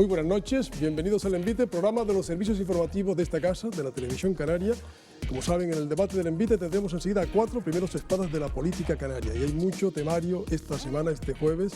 Muy buenas noches, bienvenidos al Envite, programa de los servicios informativos de esta casa, de la Televisión Canaria. Como saben, en el debate del Envite tendremos enseguida a 4 primeros espadas de la política canaria. Y hay mucho temario esta semana, este jueves,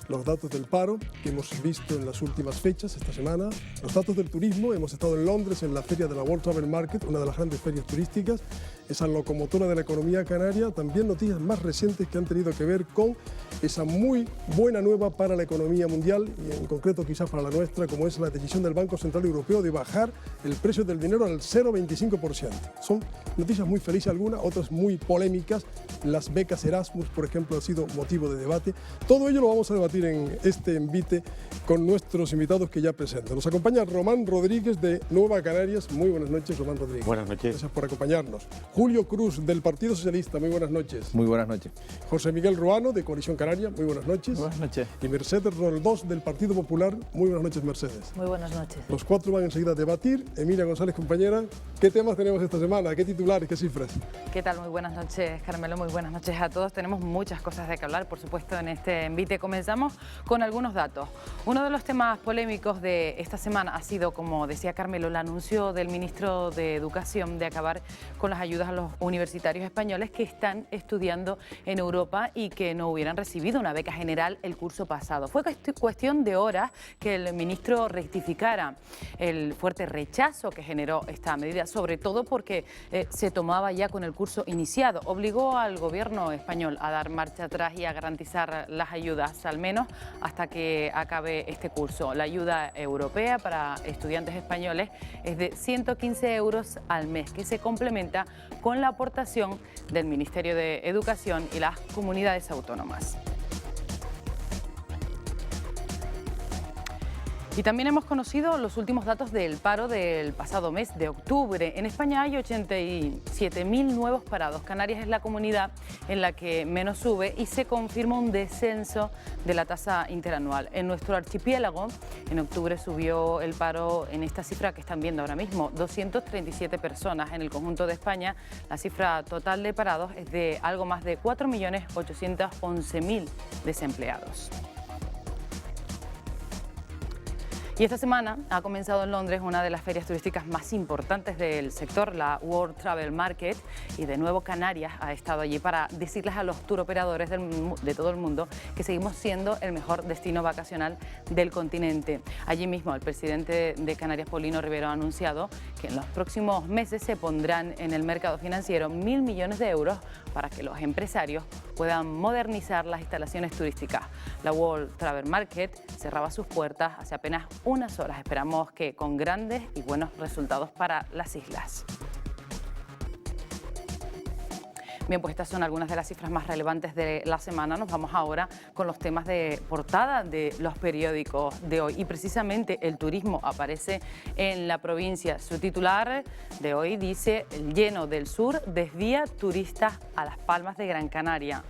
los datos del paro que hemos visto en las últimas fechas esta semana, los datos del turismo, hemos estado en Londres en la feria de la World Travel Market, una de las grandes ferias turísticas, esa locomotora de la economía canaria, también noticias más recientes que han tenido que ver con esa muy buena nueva para la economía mundial y en concreto quizás para la nuestra, como es la decisión del Banco Central Europeo de bajar el precio del dinero al 0,25%. Son noticias muy felices algunas, otras muy polémicas. Las becas Erasmus, por ejemplo, han sido motivo de debate. Todo ello lo vamos a debatir en este Envite con nuestros invitados que ya presento. Nos acompaña Román Rodríguez de Nueva Canarias. Muy buenas noches, Román Rodríguez. Buenas noches. Gracias por acompañarnos. Julio Cruz, del Partido Socialista. Muy buenas noches. Muy buenas noches. José Miguel Ruano, de Coalición Canaria. Muy buenas noches. Buenas noches. Y Mercedes Roldós, del Partido Popular. Muy buenas noches, Mercedes. Muy buenas noches. Los cuatro van enseguida a debatir. Emilia González, compañera, ¿qué temas tenemos esta semana? ¿Qué titulares, qué cifras? ¿Qué tal? Muy buenas noches, Carmelo. Muy buenas noches a todos. Tenemos muchas cosas de que hablar, por supuesto, en este Envite. Comenzamos con algunos datos. Uno de los temas polémicos de esta semana ha sido, como decía Carmelo, el anuncio del ministro de Educación de acabar con las ayudas a los universitarios españoles que están estudiando en Europa y que no hubieran recibido una beca general el curso pasado. Fue cuestión de horas que el ministro rectificara el fuerte rechazo que generó esta medida, sobre todo porque se tomaba ya con el curso iniciado. Obligó al gobierno español a dar marcha atrás y a garantizar las ayudas, al menos hasta que acabe este curso. La ayuda europea para estudiantes españoles es de 115 euros al mes, que se complementa con la aportación del Ministerio de Educación y las comunidades autónomas. Y también hemos conocido los últimos datos del paro del pasado mes de octubre. En España hay 87.000 nuevos parados. Canarias es la comunidad en la que menos sube y se confirma un descenso de la tasa interanual. En nuestro archipiélago, en octubre subió el paro en esta cifra que están viendo ahora mismo, 237 personas. En el conjunto de España, la cifra total de parados es de algo más de 4.811.000 desempleados. Y esta semana ha comenzado en Londres una de las ferias turísticas más importantes del sector, la World Travel Market, y de nuevo Canarias ha estado allí para decirles a los turoperadores de todo el mundo que seguimos siendo el mejor destino vacacional del continente. Allí mismo el presidente de Canarias, Paulino Rivero, ha anunciado que en los próximos meses se pondrán en el mercado financiero 1.000 millones de euros para que los empresarios puedan modernizar las instalaciones turísticas. La World Travel Market cerraba sus puertas hace apenas unas horas. Esperamos que con grandes y buenos resultados para las islas. Bien, pues estas son algunas de las cifras más relevantes de la semana. Nos vamos ahora con los temas de portada de los periódicos de hoy. Y precisamente el turismo aparece en la provincia. Su titular de hoy dice: el lleno del sur desvía turistas a Las Palmas de Gran Canaria.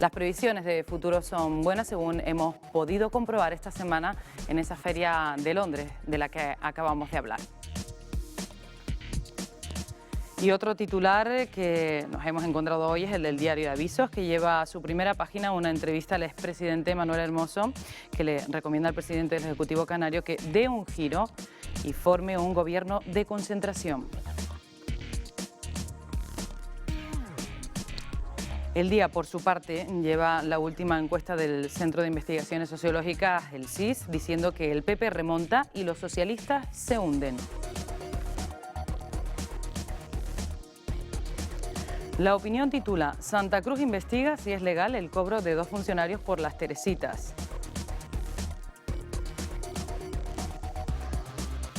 Las previsiones de futuro son buenas, según hemos podido comprobar esta semana en esa feria de Londres de la que acabamos de hablar. Y otro titular que nos hemos encontrado hoy es el del Diario de Avisos, que lleva a su primera página una entrevista al expresidente Manuel Hermoso, que le recomienda al presidente del Ejecutivo canario que dé un giro y forme un gobierno de concentración. El Día, por su parte, lleva la última encuesta del Centro de Investigaciones Sociológicas, el CSIS, diciendo que el PP remonta y los socialistas se hunden. La Opinión titula: Santa Cruz investiga si es legal el cobro de 2 funcionarios por las Teresitas.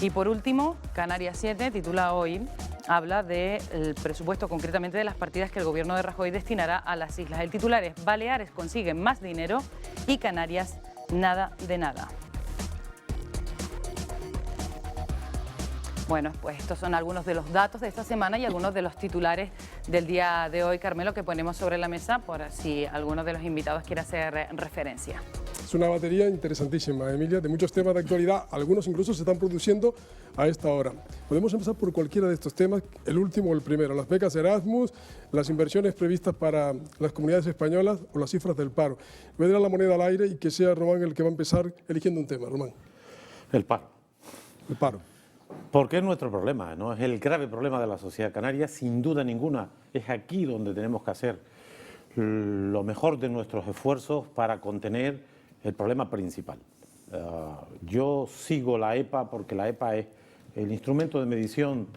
Y por último, Canarias 7 titula hoy: habla del presupuesto, concretamente de las partidas que el gobierno de Rajoy destinará a las islas. El titular es: Baleares consiguen más dinero y Canarias nada de nada. Bueno, pues estos son algunos de los datos de esta semana y algunos de los titulares del día de hoy, Carmelo, que ponemos sobre la mesa por si alguno de los invitados quiere hacer referencia. Es una batería interesantísima, Emilia, de muchos temas de actualidad. Algunos incluso se están produciendo a esta hora. Podemos empezar por cualquiera de estos temas, el último o el primero: las becas Erasmus, las inversiones previstas para las comunidades españolas o las cifras del paro. Voy a dar la moneda al aire y que sea Román el que va a empezar eligiendo un tema. Román. El paro. El paro. Porque es nuestro problema, ¿no? Es el grave problema de la sociedad canaria, sin duda ninguna. Es aquí donde tenemos que hacer lo mejor de nuestros esfuerzos para contener el problema principal. Yo sigo la EPA porque la EPA es el instrumento de medición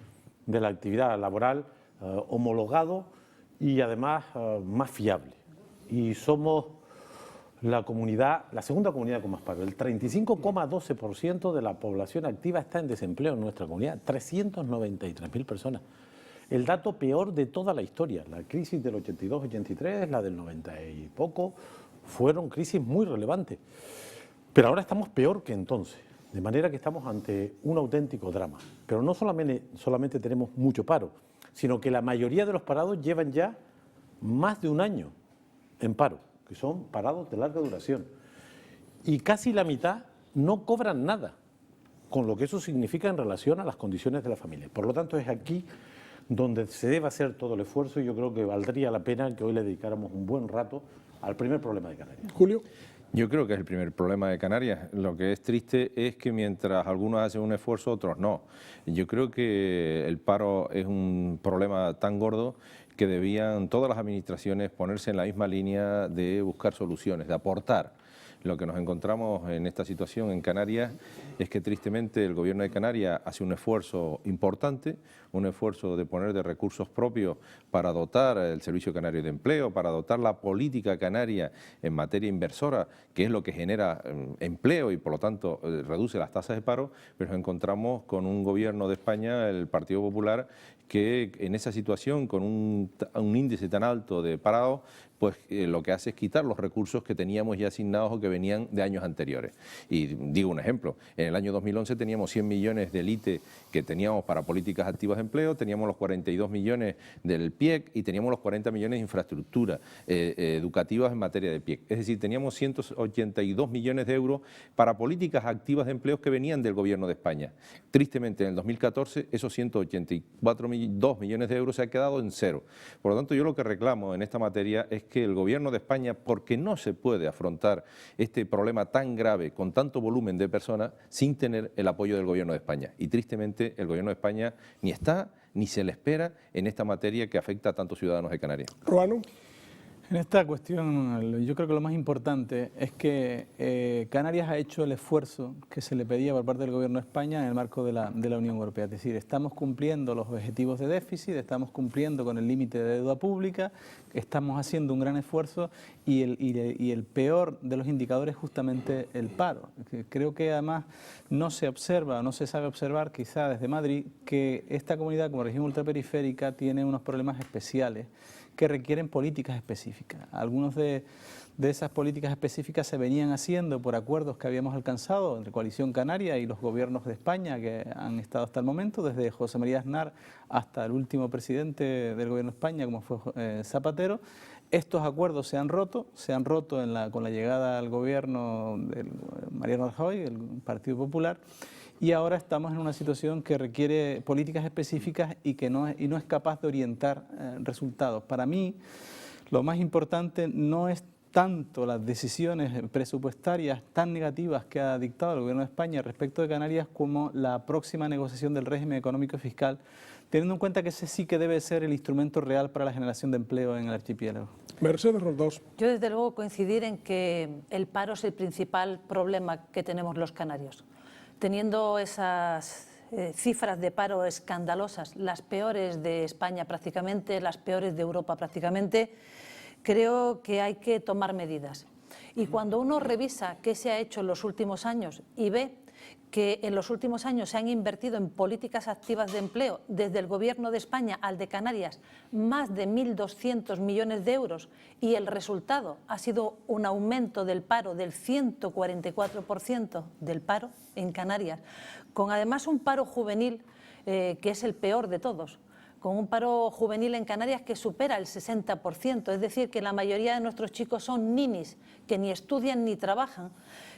de la actividad laboral homologado y además más fiable. Y somos la segunda comunidad con más paro. El 35,12% de la población activa está en desempleo en nuestra comunidad, 393.000 personas. El dato peor de toda la historia. La crisis del 82-83, la del 90 y poco, fueron crisis muy relevantes. Pero ahora estamos peor que entonces, de manera que estamos ante un auténtico drama. Pero no solamente tenemos mucho paro, sino que la mayoría de los parados llevan ya más de un año en paro, que son parados de larga duración. Y casi la mitad no cobran nada, con lo que eso significa en relación a las condiciones de la familia. Por lo tanto, es aquí donde se debe hacer todo el esfuerzo y yo creo que valdría la pena que hoy le dedicáramos un buen rato al primer problema de Canarias. Julio. Yo creo que es el primer problema de Canarias. Lo que es triste es que mientras algunos hacen un esfuerzo, otros no. Yo creo que el paro es un problema tan gordo que debían todas las administraciones ponerse en la misma línea de buscar soluciones, de aportar. Lo que nos encontramos en esta situación en Canarias es que tristemente el Gobierno de Canarias hace un esfuerzo importante, un esfuerzo de poner de recursos propios para dotar el Servicio Canario de Empleo, para dotar la política canaria en materia inversora, que es lo que genera empleo y por lo tanto reduce las tasas de paro, pero nos encontramos con un Gobierno de España, el Partido Popular, que en esa situación, con un índice tan alto de parados, pues lo que hace es quitar los recursos que teníamos ya asignados o que venían de años anteriores. Y digo un ejemplo, en el año 2011 teníamos 100 millones del ITE que teníamos para políticas activas de empleo, teníamos los 42 millones del PIEC y teníamos los 40 millones de infraestructura educativas en materia de PIEC. Es decir, teníamos 182 millones de euros para políticas activas de empleo que venían del Gobierno de España. Tristemente, en el 2014, esos 182 millones de euros se han quedado en cero. Por lo tanto, yo lo que reclamo en esta materia es que el Gobierno de España, porque no se puede afrontar este problema tan grave con tanto volumen de personas sin tener el apoyo del Gobierno de España. Y tristemente el Gobierno de España ni está ni se le espera en esta materia que afecta a tantos ciudadanos de Canarias. Ruano. En esta cuestión, yo creo que lo más importante es que Canarias ha hecho el esfuerzo que se le pedía por parte del Gobierno de España en el marco de la Unión Europea. Es decir, estamos cumpliendo los objetivos de déficit, estamos cumpliendo con el límite de deuda pública, estamos haciendo un gran esfuerzo y el peor de los indicadores es justamente el paro. Creo que además no se observa, no se sabe observar quizá desde Madrid que esta comunidad como región ultraperiférica tiene unos problemas especiales que requieren políticas específicas. Algunos de esas políticas específicas se venían haciendo por acuerdos que habíamos alcanzado entre Coalición Canaria y los gobiernos de España que han estado hasta el momento, desde José María Aznar hasta el último presidente del Gobierno de España, como fue Zapatero. Estos acuerdos se han roto con la llegada al gobierno de Mariano Rajoy, el Partido Popular, y ahora estamos en una situación que requiere políticas específicas y no es capaz de orientar resultados. Para mí, lo más importante no es tanto las decisiones presupuestarias tan negativas que ha dictado el Gobierno de España respecto de Canarias como la próxima negociación del régimen económico y fiscal, teniendo en cuenta que ese sí que debe ser el instrumento real para la generación de empleo en el archipiélago. Mercedes Roldós. Yo desde luego coincidir en que el paro es el principal problema que tenemos los canarios. Teniendo esas cifras de paro escandalosas, las peores de España prácticamente, las peores de Europa prácticamente, creo que hay que tomar medidas. Y cuando uno revisa qué se ha hecho en los últimos años y ve que en los últimos años se han invertido en políticas activas de empleo, desde el Gobierno de España al de Canarias, más de 1.200 millones de euros, y el resultado ha sido un aumento del paro del 144% del paro en Canarias, con además un paro juvenil que es el peor de todos, con un paro juvenil en Canarias que supera el 60%, es decir, que la mayoría de nuestros chicos son ninis, que ni estudian ni trabajan.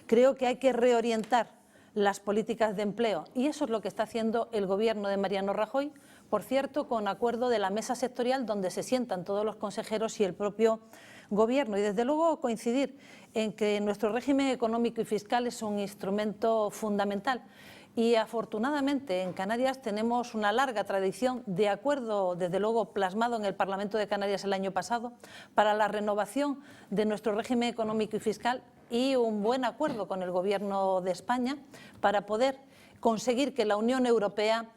Creo que hay que reorientar las políticas de empleo y eso es lo que está haciendo el Gobierno de Mariano Rajoy, por cierto, con acuerdo de la mesa sectorial donde se sientan todos los consejeros y el propio Gobierno y desde luego coincidir en que nuestro régimen económico y fiscal es un instrumento fundamental. Y afortunadamente en Canarias tenemos una larga tradición de acuerdo, desde luego plasmado en el Parlamento de Canarias el año pasado, para la renovación de nuestro régimen económico y fiscal y un buen acuerdo con el Gobierno de España para poder conseguir que la Unión Europea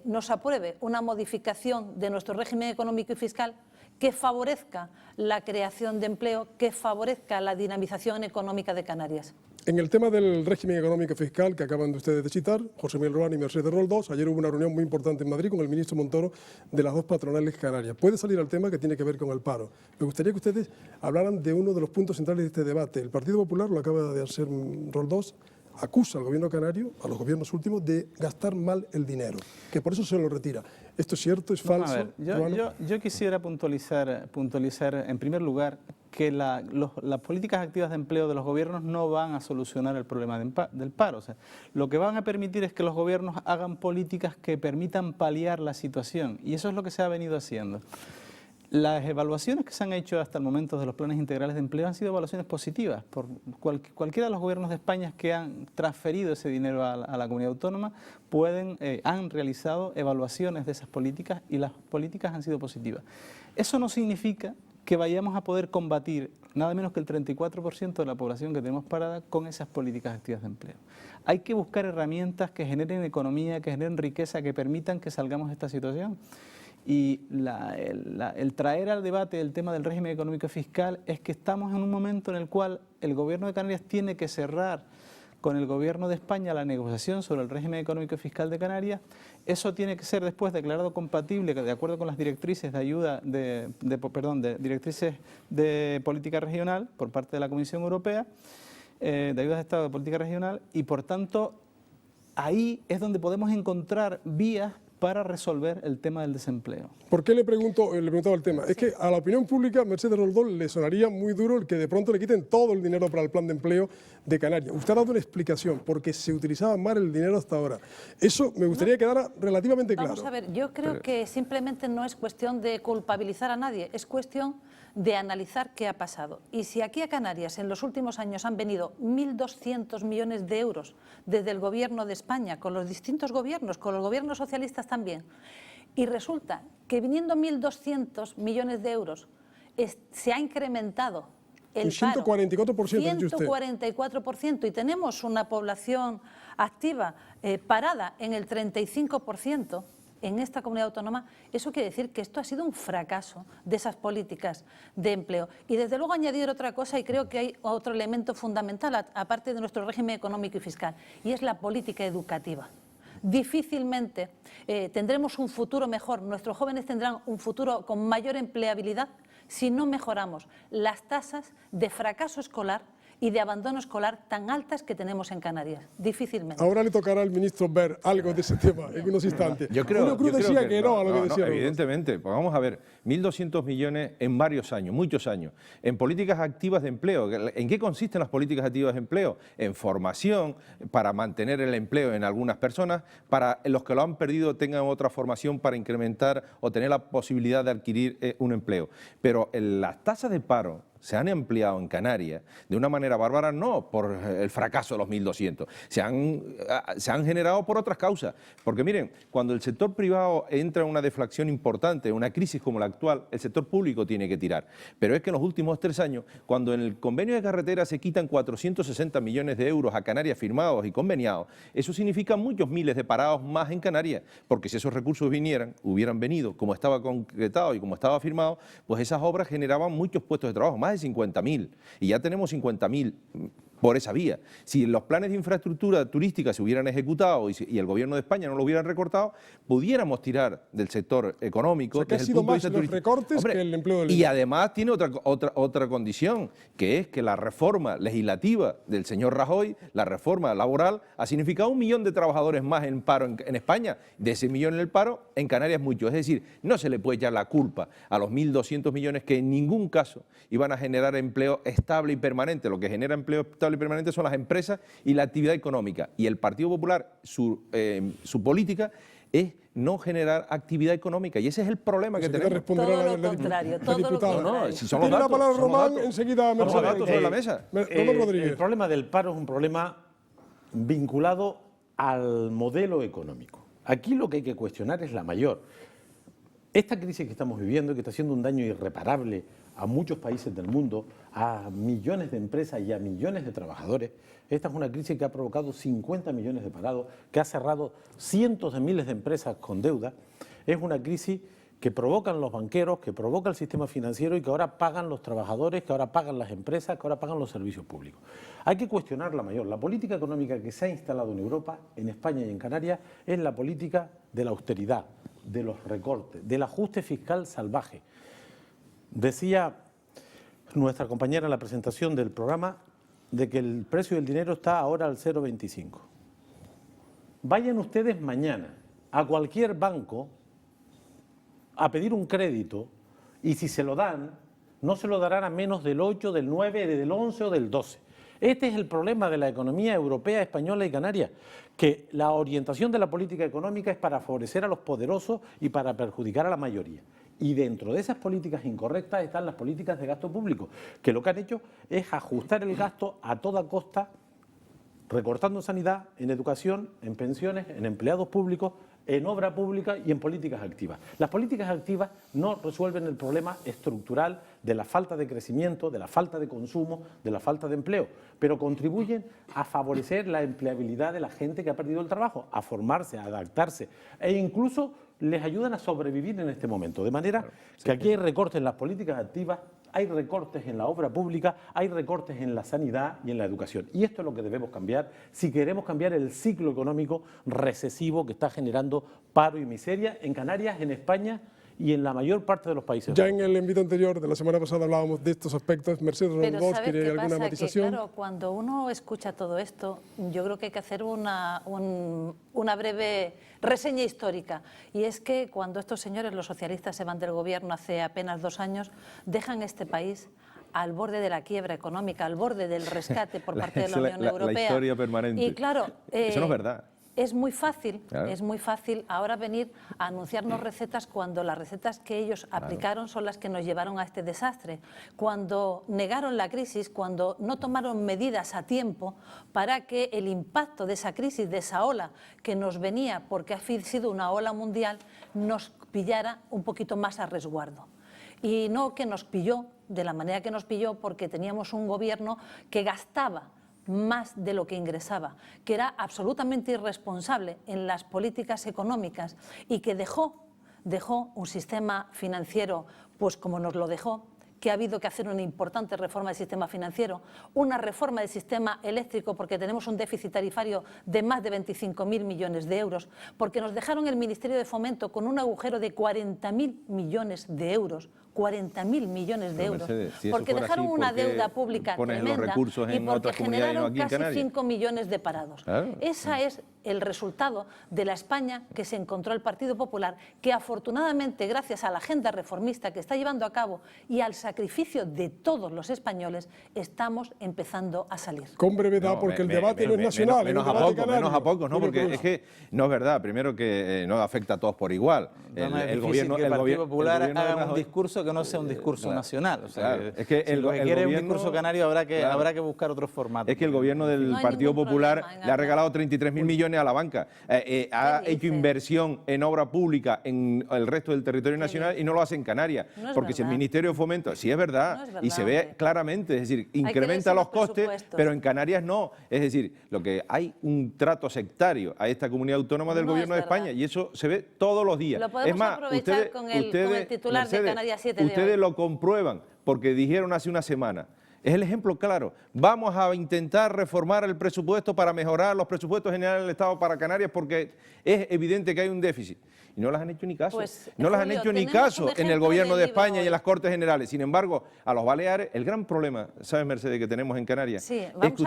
nos apruebe una modificación de nuestro régimen económico y fiscal que favorezca la creación de empleo, que favorezca la dinamización económica de Canarias. En el tema del régimen económico fiscal que acaban de ustedes de citar, José Miguel Ruán y Mercedes Roldós, ayer hubo una reunión muy importante en Madrid con el ministro Montoro de las dos patronales canarias. Puede salir al tema que tiene que ver con el paro. Me gustaría que ustedes hablaran de uno de los puntos centrales de este debate. El Partido Popular, lo acaba de hacer Roldós, acusa al gobierno canario, a los gobiernos últimos, de gastar mal el dinero, que por eso se lo retira. ¿Esto es cierto? ¿Es falso? A ver, yo quisiera puntualizar en primer lugar que las políticas activas de empleo de los gobiernos no van a solucionar el problema del paro. O sea, lo que van a permitir es que los gobiernos hagan políticas que permitan paliar la situación, y eso es lo que se ha venido haciendo. Las evaluaciones que se han hecho hasta el momento de los planes integrales de empleo han sido evaluaciones positivas. Por cualquiera de los gobiernos de España que han transferido ese dinero a la comunidad autónoma han realizado evaluaciones de esas políticas y las políticas han sido positivas. Eso no significa que vayamos a poder combatir nada menos que el 34% de la población que tenemos parada con esas políticas activas de empleo. Hay que buscar herramientas que generen economía, que generen riqueza, que permitan que salgamos de esta situación. Y el traer al debate el tema del régimen económico y fiscal es que estamos en un momento en el cual el Gobierno de Canarias tiene que cerrar con el Gobierno de España la negociación sobre el régimen económico y fiscal de Canarias. Eso tiene que ser después declarado compatible, de acuerdo con las directrices de ayuda, directrices de política regional por parte de la Comisión Europea, de ayuda de Estado de política regional, y por tanto ahí es donde podemos encontrar vías para resolver el tema del desempleo. ¿Por qué le preguntaba el tema? Es que a la opinión pública, Mercedes Roldós, le sonaría muy duro el que de pronto le quiten todo el dinero para el plan de empleo de Canarias. Usted ha dado una explicación, porque se utilizaba mal el dinero hasta ahora. Eso me gustaría que quedara relativamente claro. Vamos a ver, yo creo que simplemente no es cuestión de culpabilizar a nadie, es cuestión de analizar qué ha pasado. Y si aquí a Canarias en los últimos años han venido 1.200 millones de euros desde el Gobierno de España, con los distintos gobiernos, con los gobiernos socialistas también, y resulta que viniendo 1.200 millones de euros se ha incrementado el paro, 144%, y tenemos una población activa parada en el 35%, en esta comunidad autónoma, eso quiere decir que esto ha sido un fracaso de esas políticas de empleo. Y desde luego añadir otra cosa, y creo que hay otro elemento fundamental, aparte de nuestro régimen económico y fiscal, y es la política educativa. Difícilmente tendremos un futuro mejor, nuestros jóvenes tendrán un futuro con mayor empleabilidad si no mejoramos las tasas de fracaso escolar y de abandono escolar tan altas que tenemos en Canarias. Difícilmente. Ahora le tocará al ministro ver algo de ese tema en unos instantes. Yo creo decía que no a lo que decía. Evidentemente, pues vamos a ver, 1.200 millones en varios años, muchos años, en políticas activas de empleo. ¿En qué consisten las políticas activas de empleo? En formación, para mantener el empleo en algunas personas, para los que lo han perdido tengan otra formación para incrementar o tener la posibilidad de adquirir un empleo. Pero las tasas de paro se han ampliado en Canarias de una manera bárbara, no por el fracaso de los 1.200, se han generado por otras causas. Porque miren, cuando el sector privado entra en una deflación importante, en una crisis como la actual, el sector público tiene que tirar. Pero es que en los últimos 3 años, cuando en el convenio de carretera se quitan 460 millones de euros a Canarias firmados y conveniados, eso significa muchos miles de parados más en Canarias, porque si esos recursos hubieran venido como estaba concretado y como estaba firmado, pues esas obras generaban muchos puestos de trabajo, más de 50.000, y ya tenemos 50.000 por esa vía. Si los planes de infraestructura turística se hubieran ejecutado y el Gobierno de España no lo hubieran recortado, pudiéramos tirar del sector económico. O sea, que ha sido más los recortes que el empleo del... Y además tiene otra condición, que es que la reforma legislativa del señor Rajoy, la reforma laboral, ha significado 1 millón de trabajadores más en paro en España. De ese millón en el paro, en Canarias mucho. Es decir, no se le puede echar la culpa a los 1.200 millones que en ningún caso iban a generar empleo estable y permanente. Lo que genera empleo estable y permanente son las empresas y la actividad económica. Y el Partido Popular, su política es no generar actividad económica, y ese es el problema que tenemos. Todo lo contrario, todo lo contrario. No, si son los Tiene la datos, palabra son los Román, datos. enseguida Son los Mercedes. datos sobre la mesa. Román Rodríguez. El problema del paro es un problema vinculado al modelo económico. Aquí lo que hay que cuestionar es la mayor. Esta crisis que estamos viviendo, que está haciendo un daño irreparable a muchos países del mundo, a millones de empresas y a millones de trabajadores, esta es una crisis que ha provocado 50 millones de parados, que ha cerrado cientos de miles de empresas con deuda. Es una crisis que provocan los banqueros, que provoca el sistema financiero y que ahora pagan los trabajadores, que ahora pagan las empresas, que ahora pagan los servicios públicos. Hay que cuestionar la mayor. La política económica que se ha instalado en Europa, en España y en Canarias, es la política de la austeridad, de los recortes, del ajuste fiscal salvaje. Decía nuestra compañera en la presentación del programa de que el precio del dinero está ahora al 0,25. Vayan ustedes mañana a cualquier banco a pedir un crédito y si se lo dan, no se lo darán a menos del 8, del 9, del 11 o del 12. Este es el problema de la economía europea, española y canaria, que la orientación de la política económica es para favorecer a los poderosos y para perjudicar a la mayoría. Y dentro de esas políticas incorrectas están las políticas de gasto público, que lo que han hecho es ajustar el gasto a toda costa, recortando en sanidad, en educación, en pensiones, en empleados públicos, en obra pública y en políticas activas. Las políticas activas no resuelven el problema estructural de la falta de crecimiento, de la falta de consumo, de la falta de empleo, pero contribuyen a favorecer la empleabilidad de la gente que ha perdido el trabajo, a formarse, a adaptarse e incluso les ayudan a sobrevivir en este momento. De manera que aquí hay recortes en las políticas activas, hay recortes en la obra pública, hay recortes en la sanidad y en la educación. Y esto es lo que debemos cambiar si queremos cambiar el ciclo económico recesivo que está generando paro y miseria en Canarias, en España y en la mayor parte de los países. Ya en el envío anterior de la semana pasada hablábamos de estos aspectos. Mercedes Pero Roldós, ¿sabes ¿quiere qué alguna pasa? matización? Que, claro, cuando uno escucha todo esto, yo creo que hay que hacer una breve reseña histórica. Y es que cuando estos señores, los socialistas, se van del gobierno hace apenas 2 años, dejan este país al borde de la quiebra económica, al borde del rescate por parte de la Unión Europea. La historia permanente. Y claro, eso no es verdad. Es muy fácil, claro. Es muy fácil ahora venir a anunciarnos recetas cuando las recetas que ellos aplicaron son las que nos llevaron a este desastre. Cuando negaron la crisis, cuando no tomaron medidas a tiempo para que el impacto de esa crisis, de esa ola que nos venía, porque ha sido una ola mundial, nos pillara un poquito más a resguardo. Y no que nos pilló de la manera que nos pilló porque teníamos un gobierno que gastaba más de lo que ingresaba, que era absolutamente irresponsable en las políticas económicas y que dejó un sistema financiero pues como nos lo dejó, que ha habido que hacer una importante reforma del sistema financiero, una reforma del sistema eléctrico porque tenemos un déficit tarifario de más de 25.000 millones de euros, porque nos dejaron el Ministerio de Fomento con un agujero de 40.000 millones de euros, 40.000 millones de euros, Mercedes, si porque dejaron así, una deuda pública tremenda y porque generaron casi 5 millones de parados. Claro. Ese es el resultado de la España que se encontró el Partido Popular, que afortunadamente, gracias a la agenda reformista que está llevando a cabo y al sacrificio de todos los españoles, estamos empezando a salir. Con brevedad, porque el debate no es nacional, menos a pocos, ¿no? Porque es que no es verdad. Primero que no afecta a todos por igual. El gobierno, que el Partido Popular haga un discurso que no sea un discurso nacional. O sea, claro. Es que si lo que quiere es un discurso canario, habrá que buscar otros formatos. Es que el gobierno del Partido Popular le ha regalado 33.000 millones a la banca, ha hecho inversión en obra pública en el resto del territorio nacional y no lo hace en Canarias. Porque si el Ministerio de Fomento, sí es verdad, y se ve claramente, es decir, incrementa los costes, pero en Canarias no. Es decir, lo que hay un trato sectario a esta comunidad autónoma del gobierno de España y eso se ve todos los días. Lo podemos aprovechar con el titular de Canarias 7 de hoy. Ustedes lo comprueban porque dijeron hace una semana. Es el ejemplo claro. Vamos a intentar reformar el presupuesto para mejorar los presupuestos generales del Estado para Canarias porque es evidente que hay un déficit. Y no les han hecho ni caso. No les han hecho ni caso en el gobierno de España y en las Cortes Generales. Sin embargo, a los Baleares, el gran problema, ¿sabes, Mercedes, que tenemos en Canarias? Sí, es que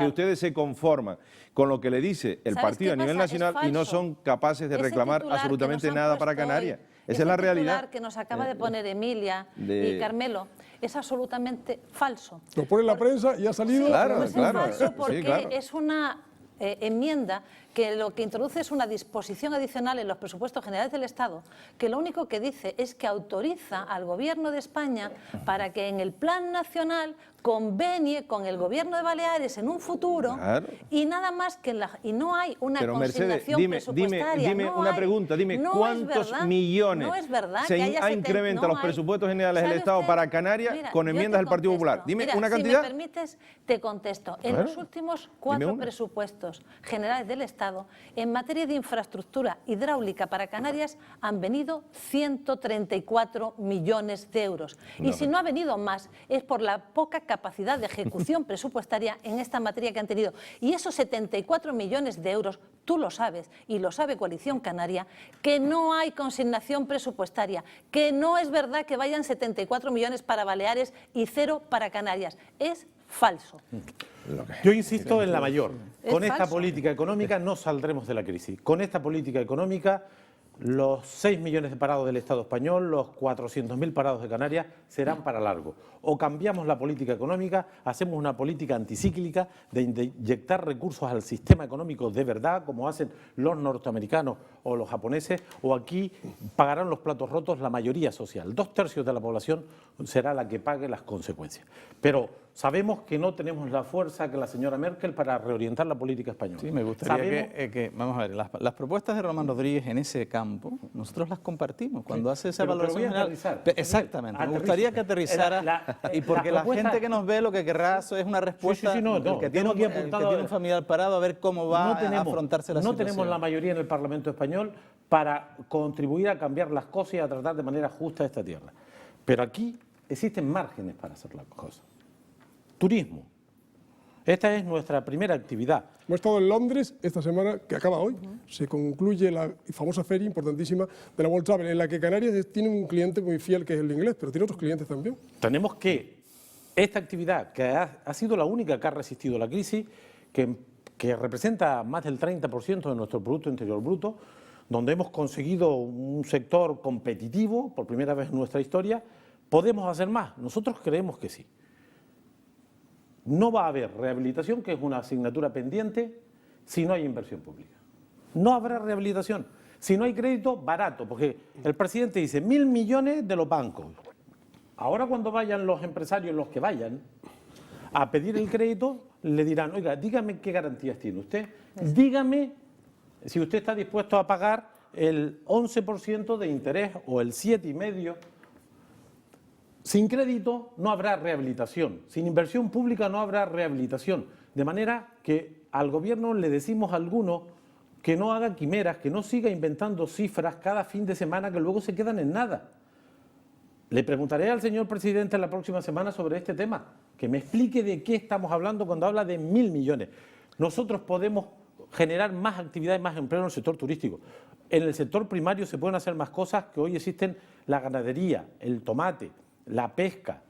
ustedes se conforman con lo que le dice el partido a nivel nacional y no son capaces de reclamar absolutamente nada para Canarias. Esa es la realidad. El que nos acaba de poner Emilia y Carmelo es absolutamente falso. Lo pone en la prensa y ha salido. Claro, pues claro. Es falso porque sí, claro. es una enmienda que lo que introduce es una disposición adicional en los presupuestos generales del Estado, que lo único que dice es que autoriza al Gobierno de España para que en el Plan Nacional convenie con el Gobierno de Baleares en un futuro, Claro. y nada más que y no hay una Pero Mercedes, consignación presupuestaria. dime no una hay, pregunta, dime no cuántos es verdad, millones no es verdad se que haya incrementa los presupuestos generales del ¿Sabe Estado usted? para Canarias Mira, con yo enmiendas te del Partido contesto. Popular. Dime Mira, una si cantidad. me permites, te contesto. En Claro. los últimos Dime 4 una. presupuestos generales del Estado, en materia de infraestructura hidráulica para Canarias, han venido 134 millones de euros. Y si no ha venido más, es por la poca capacidad de ejecución presupuestaria en esta materia que han tenido. Y esos 74 millones de euros, tú lo sabes, y lo sabe Coalición Canaria, que no hay consignación presupuestaria, que no es verdad que vayan 74 millones para Baleares y 0 para Canarias. Es falso. Yo insisto en la mayor. Es Con esta falso. política económica no saldremos de la crisis. Con esta política económica, los 6 millones de parados del Estado español, los 400.000 parados de Canarias, serán para largo. O cambiamos la política económica, hacemos una política anticíclica de inyectar recursos al sistema económico de verdad, como hacen los norteamericanos o los japoneses, o aquí pagarán los platos rotos la mayoría social. 2/3 de la población será la que pague las consecuencias. Pero sabemos que no tenemos la fuerza que la señora Merkel para reorientar la política española. Sí, me gustaría Sabemos- que vamos a ver, las propuestas de Román Rodríguez en ese campo, nosotros las compartimos. Cuando hace esa Pero te lo valoración voy a general, aterrizar. exactamente, me Aterrizo. gustaría que aterrizara, y porque la propuesta- gente que nos ve lo que querrá es una respuesta, Sí, no, el que tengo aquí el que apuntado- tiene un familiar parado, a ver cómo va a afrontarse la no situación. tenemos la mayoría en el Parlamento español para contribuir a cambiar las cosas y a tratar de manera justa esta tierra. Pero aquí existen márgenes para hacer las cosas. Turismo. Esta es nuestra primera actividad. Hemos estado en Londres esta semana, que acaba hoy, se concluye la famosa feria importantísima de la World Travel, en la que Canarias tiene un cliente muy fiel que es el inglés, pero tiene otros clientes también. Tenemos que esta actividad, que ha sido la única que ha resistido la crisis, que representa más del 30% de nuestro Producto Interior Bruto, donde hemos conseguido un sector competitivo por primera vez en nuestra historia, ¿podemos hacer más? Nosotros creemos que sí. No va a haber rehabilitación, que es una asignatura pendiente, si no hay inversión pública. No habrá rehabilitación si no hay crédito barato, porque el presidente dice 1.000 millones de los bancos. Ahora cuando vayan los empresarios, los que vayan a pedir el crédito, le dirán, oiga, dígame qué garantías tiene usted, dígame si usted está dispuesto a pagar el 11% de interés o el 7,5%. Sin crédito no habrá rehabilitación, sin inversión pública no habrá rehabilitación. De manera que al gobierno le decimos a algunos que no haga quimeras, que no siga inventando cifras cada fin de semana que luego se quedan en nada. Le preguntaré al señor presidente la próxima semana sobre este tema, que me explique de qué estamos hablando cuando habla de 1.000 millones. Nosotros podemos generar más actividad y más empleo en el sector turístico. En el sector primario se pueden hacer más cosas que hoy existen, la ganadería, el tomate, la pesca.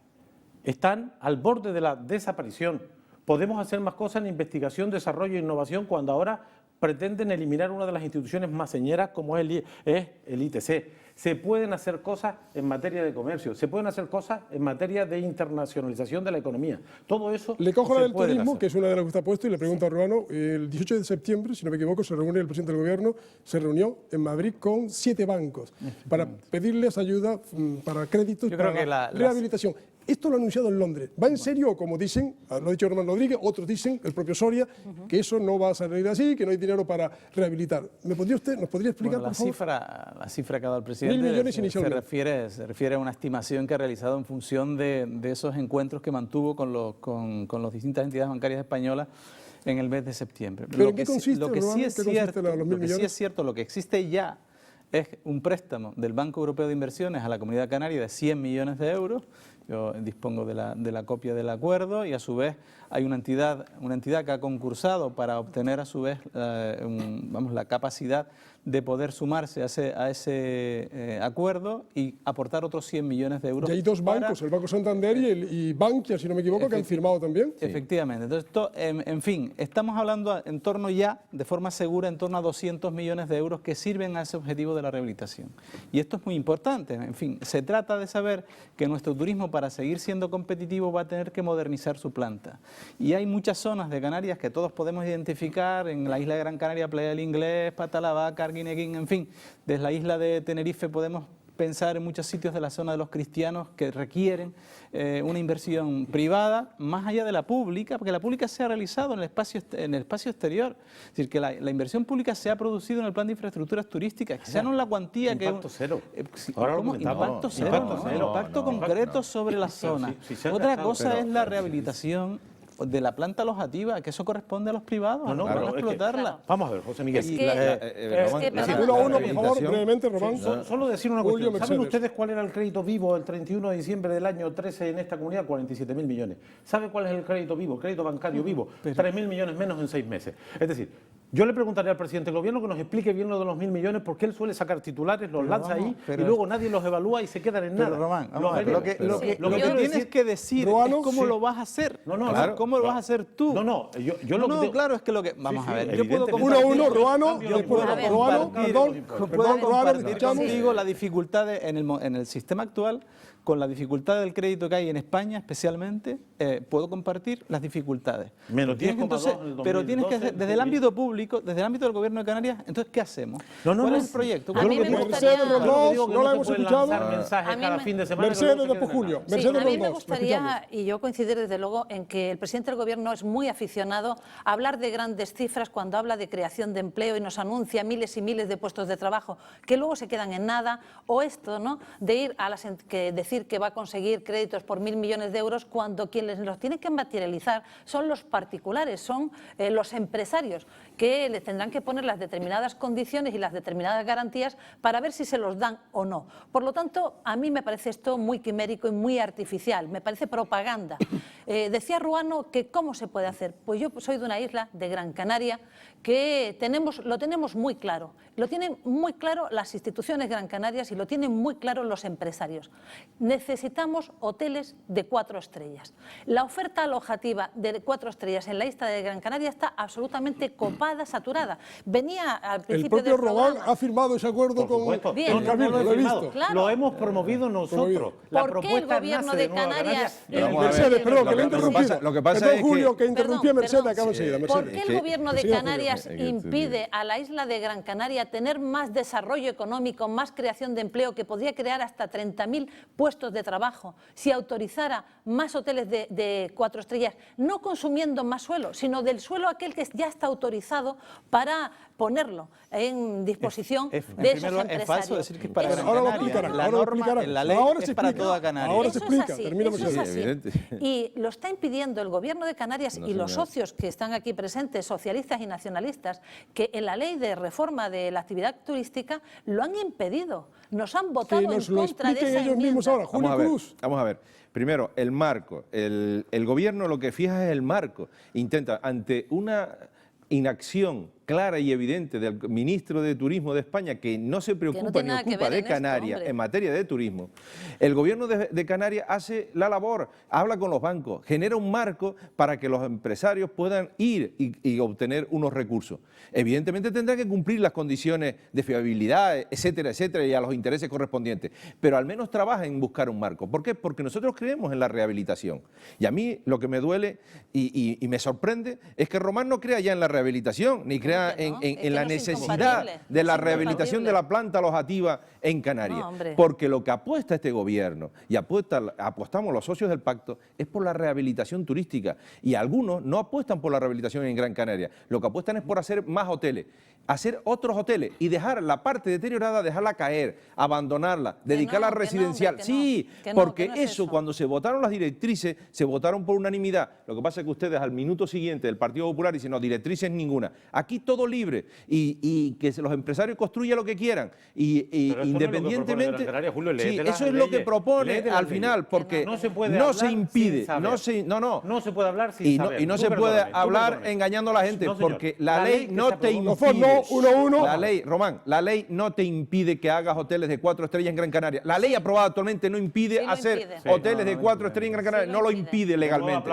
Están al borde de la desaparición. Podemos hacer más cosas en investigación, desarrollo e innovación cuando ahora pretenden eliminar una de las instituciones más señeras como es el ITC. Se pueden hacer cosas en materia de comercio, se pueden hacer cosas en materia de internacionalización de la economía. Todo eso Le cojo la se del puede turismo, hacer. que es una de las que usted ha puesto, y le pregunto a Urbano, el 18 de septiembre, si no me equivoco, se reúne el presidente del Gobierno, se reunió en Madrid con 7 bancos para pedirles ayuda para créditos, Yo para creo que la rehabilitación. Esto lo ha anunciado en Londres. ¿Va en serio o, como dicen, lo ha dicho Román Rodríguez, otros dicen, el propio Soria, que eso no va a salir así, que no hay dinero para rehabilitar? ¿Nos podría explicar, Bueno, por favor? la cifra que ha dado el presidente 1.000 millones se inicialmente. refiere a una estimación que ha realizado en función de esos encuentros que mantuvo con las distintas entidades bancarias españolas en el mes de septiembre. ¿Pero en qué consiste, lo que sí Urbano? es ¿Qué consiste cierto, los 1.000 lo que sí millones? es cierto, lo que existe ya es un préstamo del Banco Europeo de Inversiones a la Comunidad Canaria de 100 millones de euros. Yo dispongo de la copia del acuerdo y a su vez hay una entidad que ha concursado para obtener a su vez la capacidad de poder sumarse a ese acuerdo y aportar otros 100 millones de euros. Y hay dos bancos, el Banco Santander y Bankia, si no me equivoco, que han firmado también. Efectivamente. Entonces, en fin, estamos hablando en torno ya, de forma segura, en torno a 200 millones de euros que sirven a ese objetivo de la rehabilitación. Y esto es muy importante. En fin, se trata de saber que nuestro turismo, para seguir siendo competitivo, va a tener que modernizar su planta. Y hay muchas zonas de Canarias que todos podemos identificar, en la isla de Gran Canaria, Playa del Inglés, Patalavaca, Arguineguín, en fin, desde la isla de Tenerife podemos pensar en muchos sitios de la zona de los cristianos que requieren una inversión privada más allá de la pública, porque la pública se ha realizado en el espacio exterior. Es decir, que la inversión pública se ha producido en el plan de infraestructuras turísticas, quizá no en la cuantía que... Impacto cero. Ahora impacto cero, impacto concreto sobre la zona. Otra cosa es la rehabilitación de la planta alojativa, que eso corresponde a los privados, no van a explotarla. Vamos a ver, José Miguel. Uno a uno, por favor, brevemente, Román. Solo decir una cuestión. ¿Saben Mercedes. ustedes cuál era el crédito vivo el 31 de diciembre del año 13 en esta comunidad? 47.000 millones. ¿Sabe cuál es el crédito vivo? El crédito bancario vivo. 3.000 millones menos en 6 meses. Es decir, yo le preguntaré al presidente del gobierno que nos explique bien lo de los 1.000 millones, porque él suele sacar titulares, los lanza ahí y luego nadie los evalúa y se quedan en nada. Pero Román, lo que tienes que decir es cómo lo vas a hacer. ¿Cómo lo vas a hacer tú? Claro, es que lo que... Vamos a ver, yo puedo Uno a uno, Ruano, compartir contigo la dificultad en el sistema actual, con la dificultad del crédito que hay en España especialmente, puedo compartir las dificultades. Menos 10,2 pero tienes que, desde el ámbito público, desde el ámbito del Gobierno de Canarias, entonces, ¿qué hacemos? ¿Cuál es el proyecto? A mí me gustaría... no la hemos escuchado. Mercedes de Julio. A mí me gustaría, y yo coincidir desde luego, en que el presidente del Gobierno es muy aficionado a hablar de grandes cifras cuando habla de creación de empleo y nos anuncia miles y miles de puestos de trabajo que luego se quedan en nada, o esto, ¿no?, de ir a decir que va a conseguir créditos por 1.000 millones de euros cuando quienes los tienen que materializar son los particulares, son los empresarios, que les tendrán que poner las determinadas condiciones y las determinadas garantías para ver si se los dan o no. Por lo tanto, a mí me parece esto muy quimérico y muy artificial, me parece propaganda. Decía Ruano que ¿cómo se puede hacer? Pues yo soy de una isla, de Gran Canaria, que lo tenemos muy claro. Lo tienen muy claro las instituciones gran canarias y lo tienen muy claro los empresarios. Necesitamos hoteles de 4 estrellas. La oferta alojativa de 4 estrellas en la isla de Gran Canaria está absolutamente copada, saturada. Venía al principio del programa... El propio Román ha firmado ese acuerdo con el Cabildo, lo he visto. Claro. Lo hemos promovido nosotros. ¿Por qué el Gobierno de Canarias... Mercedes, perdón, que le he interrumpido. Lo que pasa es Julio, que interrumpí a Mercedes, acaba enseguida. ¿Por qué el Gobierno de Canarias impide a la isla de Gran Canaria tener más desarrollo económico, más creación de empleo, que podría crear hasta 30.000 puestos de trabajo, si autorizara más hoteles de 4 estrellas, no consumiendo más suelo, sino del suelo aquel que ya está autorizado para ponerlo en disposición de esos empresarios? Es falso decir que es para Gran Ahora lo Canaria. explicarán, La norma en la ley es para toda Canarias. Ahora se Eso explica, es así, termina eso es Mercedes. así. Y lo está impidiendo el Gobierno de Canarias y los socios que están aquí presentes, socialistas y nacionalistas, que en la ley de reforma de la actividad turística lo han impedido. Nos han votado en contra de esa ellos mismos enmienda. ahora. Julio Cruz. Vamos a ver. Primero, el marco. El gobierno lo que fija es el marco. Intenta, ante una inacción clara y evidente del ministro de Turismo de España, que no se preocupa ni ocupa de Canarias en materia de turismo, el gobierno de Canarias hace la labor, habla con los bancos, genera un marco para que los empresarios puedan ir y obtener unos recursos. Evidentemente tendrán que cumplir las condiciones de fiabilidad, etcétera, etcétera, y a los intereses correspondientes, pero al menos trabaja en buscar un marco. ¿Por qué? Porque nosotros creemos en la rehabilitación. Y a mí lo que me duele y me sorprende es que Román no crea ya en la rehabilitación, ni crea en la necesidad de la rehabilitación de la planta alojativa en Canarias. Porque lo que apuesta este gobierno, y apostamos los socios del pacto, es por la rehabilitación turística. Y algunos no apuestan por la rehabilitación en Gran Canaria, lo que apuestan es por hacer más hoteles, hacer otros hoteles y dejar la parte deteriorada, dejarla caer, abandonarla, dedicarla a residencial. Porque eso, cuando se votaron las directrices, se votaron por unanimidad. Lo que pasa es que ustedes al minuto siguiente del Partido Popular dicen, no, directrices ninguna. Aquí todo libre y que los empresarios construyan lo que quieran. Y independientemente... Eso es lo que propone al final, porque no se impide. No se puede hablar sin saber. Y no se puede hablar engañando a la gente, porque la ley no te impide. 1-1. La ley, Román, la ley no te impide que hagas hoteles de 4 estrellas en Gran Canaria. La ley aprobada actualmente no impide Sí lo hacer impide. hoteles de 4 estrellas en Gran Canaria. Sí no lo impide legalmente.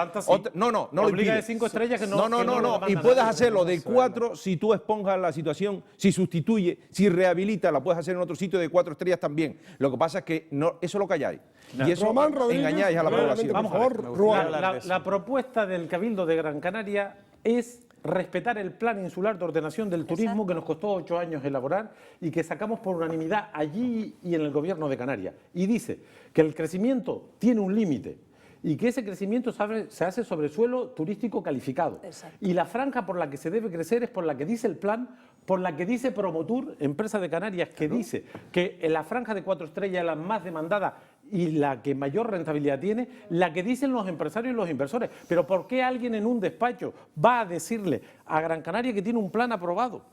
No lo Obliga impide. de 5 estrellas que no. No. que le Y demandan puedes nada. hacerlo de 4 si tú esponjas la situación, si sustituye, si rehabilita, la puedes hacer en otro sitio de 4 estrellas también. Lo que pasa es que no, eso lo calláis. Y eso Román Rodríguez, engañáis a la brevemente, población. por Vamos a ver. favor, Ruan. La propuesta del Cabildo de Gran Canaria es respetar el Plan Insular de Ordenación del Turismo Exacto. que nos costó 8 años elaborar y que sacamos por unanimidad allí y en el Gobierno de Canarias. Y dice que el crecimiento tiene un límite y que ese crecimiento se hace sobre suelo turístico calificado. Exacto. Y la franja por la que se debe crecer es por la que dice el plan, por la que dice Promotur, empresa de Canarias, que dice que en la franja de 4 estrellas es la más demandada y la que mayor rentabilidad tiene, la que dicen los empresarios y los inversores. Pero ¿por qué alguien en un despacho va a decirle a Gran Canaria que tiene un plan aprobado?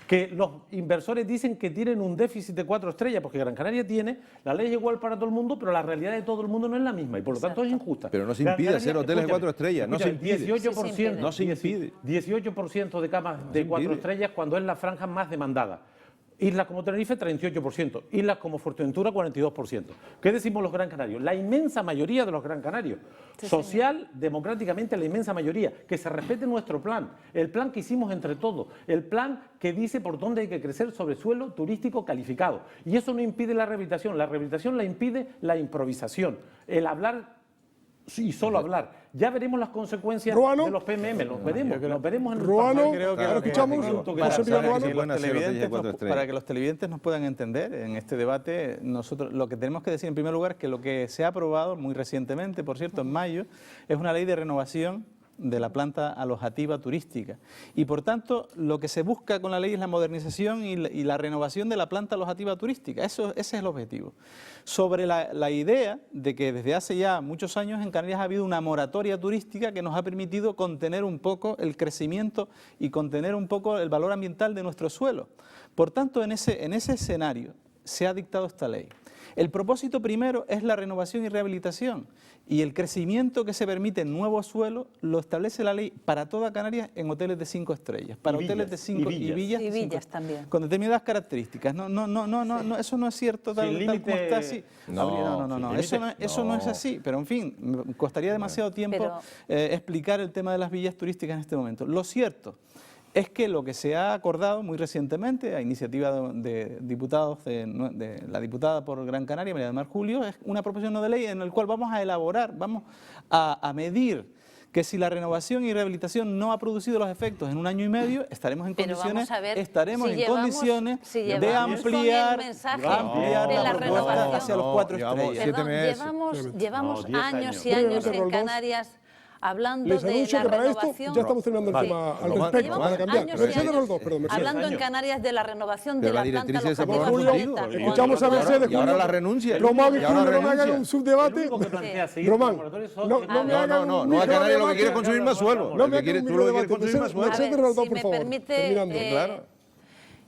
Que los inversores dicen que tienen un déficit de 4 estrellas, porque Gran Canaria tiene, la ley es igual para todo el mundo, pero la realidad de todo el mundo no es la misma y por lo tanto es injusta. Pero no se Gran impide Canaria, hacer hoteles de 4 escúchame, estrellas, no se escúchame, impide. 18%, No se impide. 18% de camas de 4 impide. estrellas cuando es la franja más demandada. Islas como Tenerife, 38%. Islas como Fuerteventura, 42%. ¿Qué decimos los Gran Canarios? La inmensa mayoría de los Gran Canarios, social, democráticamente, la inmensa mayoría, que se respete nuestro plan, el plan que hicimos entre todos, el plan que dice por dónde hay que crecer sobre suelo turístico calificado. Y eso no impide la rehabilitación la impide la improvisación, el hablar y solo hablar. Ya veremos las consecuencias Ruano. de los PMM, los veremos en el Ruano, Parlamento. creo que ahora lo que- escuchamos Para- José Miguel Ruano. que pueden hacer hoteles de 4 estrellas. Para que los televidentes nos puedan entender en este debate, nosotros lo que tenemos que decir en primer lugar es que lo que se ha aprobado muy recientemente, por cierto, en mayo, es una ley de renovación de la planta alojativa turística. Y por tanto, lo que se busca con la ley es la modernización y la renovación de la planta alojativa turística. Ese es el objetivo. Sobre la idea de que desde hace ya muchos años en Canarias ha habido una moratoria turística que nos ha permitido contener un poco el crecimiento y contener un poco el valor ambiental de nuestro suelo. Por tanto, en ese escenario se ha dictado esta ley. El propósito primero es la renovación y rehabilitación y el crecimiento que se permite en nuevos suelos lo establece la ley para toda Canarias en hoteles de 5 estrellas, para Y hoteles villas, de 5 y y villas, Y de cinco villas también. con determinadas características. No, eso no es cierto tal, Sin tal como límite- está así. No, Eso no es así, pero en fin, me costaría demasiado tiempo explicar el tema de las villas turísticas en este momento. Lo cierto es que lo que se ha acordado muy recientemente, a iniciativa de diputados, de la diputada por Gran Canaria, María del Mar Julio, es una proposición no de ley en la cual vamos a elaborar, vamos a medir que si la renovación y rehabilitación no ha producido los efectos en un año y medio, estaremos en Pero condiciones, vamos a ver estaremos si en llevamos- condiciones si de llevamos ampliar, con el mensaje ampliar de la la propuesta renovación. hacia los 4 llevamos estrellas. 7 Perdón, meses. llevamos No, 10 años años. y años Brevemente, en Roldos. Canarias hablando Les de anuncio la que para esto renovación. ya estamos terminando el Vale. tema al Román, respecto, Llevamos para cambiar. años y Mercedes años Roldos, perdón, Mercedes. hablando en años. Canarias de la renovación Pero de la la planta directriz esa alojativa por Julio, soleta. escuchamos a Mercedes, Y ahora Julio. la renuncia. Román y Y ahora Julio, no me hagan renuncia. un subdebate. El único que plantea seguir Román, con moratorios son- no me No, hagan No, un a Canarias lo que microdebate. quiere es consumir más suelo. No Lo me que quiere, hagan tú un lo que quieres microdebate. consumir más Mercedes- suelo. Mercedes A ver, Roldos, si por me favor, permite, terminando. Claro.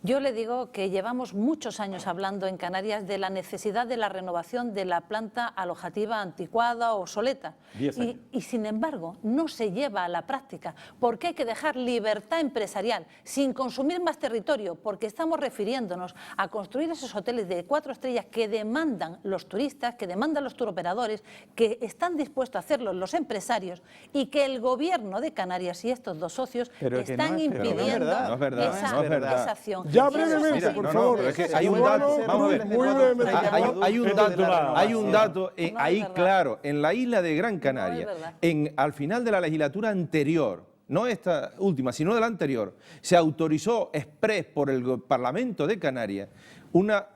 Yo le digo que llevamos muchos años hablando en Canarias de la necesidad de la renovación de la planta alojativa anticuada o obsoleta. 10 años. Y sin embargo, no se lleva a la práctica porque hay que dejar libertad empresarial sin consumir más territorio, porque estamos refiriéndonos a construir esos hoteles de 4 estrellas que demandan los turistas, que demandan los turoperadores, que están dispuestos a hacerlo los empresarios y que el gobierno de Canarias y estos dos socios Pero que están no es- pero no es impidiendo verdad. No es verdad, esa, no es verdad. esa acción. Ya Y eso brevemente, sí. por no, favor. pero es que Eso hay sí. un Bueno, dato, vamos a ver. muy brevemente. Hay un dato No es ahí verdad. claro, en la isla de Gran No Canaria, es verdad. al final de la legislatura anterior, no esta última, sino de la anterior, se autorizó exprés por el Parlamento de Canarias una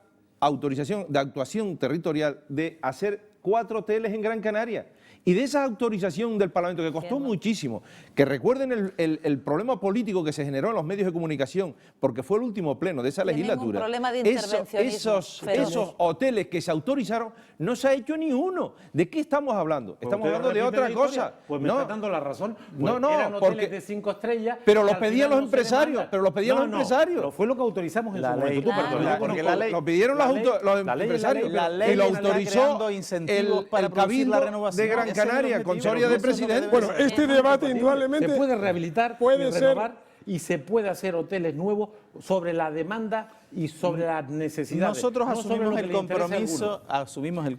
autorización de actuación territorial de hacer 4 hoteles en Gran Canaria. Y de esa autorización del Parlamento, que costó muchísimo, que recuerden el problema político que se generó en los medios de comunicación, porque fue el último pleno de esa Tienen un legislatura. problema de intervencionismo feroz. Esos hoteles que se autorizaron, no se ha hecho ni uno. ¿De qué estamos hablando? Estamos ¿Usted hablando de repite otra la historia? cosa. Pues me No. está dando la razón. No, Pues no, eran hoteles porque- de 5 estrellas. Pero que los al pedían final los no se empresarios, demandan. pero los pedían los empresarios. No fue lo que autorizamos en La su ley. momento. Tú, Claro, perdón, claro, yo porque conozco- la ley- Lo pidieron la los ley- los la ley es empresarios la ley y lo está autorizó creando incentivos para el producir la Cabildo renovación. de Gran Ese es el Canaria, objetivo. con Soria de Pero eso es lo que presidente. Bueno, este debate indudablemente Se puede rehabilitar puede y ser- renovar y se puede hacer hoteles nuevos sobre la demanda y sobre las necesidades. Nosotros no sobre lo asumimos que el le interesa a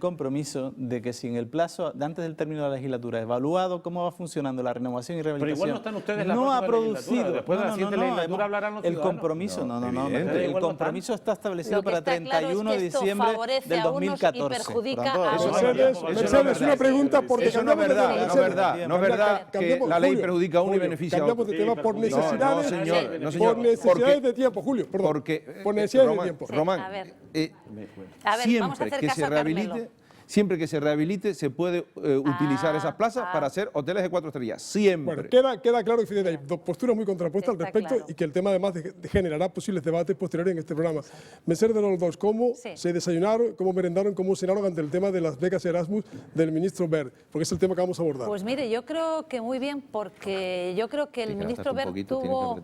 compromiso, algunos. de que si en el plazo de antes del término de la legislatura, evaluado cómo va funcionando la renovación y rehabilitación, Pero igual no están ustedes en la no ha próxima legislatura. producido. Después de la siguiente legislatura hablarán los el ciudadanos. compromiso, evidente. el compromiso está establecido Lo que para está claro 31 es que de esto diciembre favorece del a unos y 2014. perjudica Por tanto, a eso otros. no es verdad. Mercedes, una pregunta porque Eso no es cambiamos de verdad, tema, no es Mercedes. verdad, no es verdad que Cambiamos, la ley Julio, perjudica a uno y Julio, beneficia a cambiamos otro. de tema por No, necesidades, no, señor, no, por señor, necesidades de tiempo, Julio, perdón, por necesidades de tiempo. Román, A ver, vamos a siempre hacer que caso se a Carmelo. rehabilite, siempre que se rehabilite se puede utilizar esas plazas para hacer hoteles de 4 estrellas, siempre. Bueno, queda claro que hay dos posturas muy contrapuestas al Está respecto claro. y que el tema además generará posibles debates posteriores en este programa. Mercedes de los dos, ¿cómo Sí. se desayunaron, cómo merendaron, cómo cenaron ante el tema de las becas Erasmus del ministro Wert? Porque es el tema que vamos a abordar. Pues mire, yo creo que muy bien, porque yo creo que el ministro Wert tuvo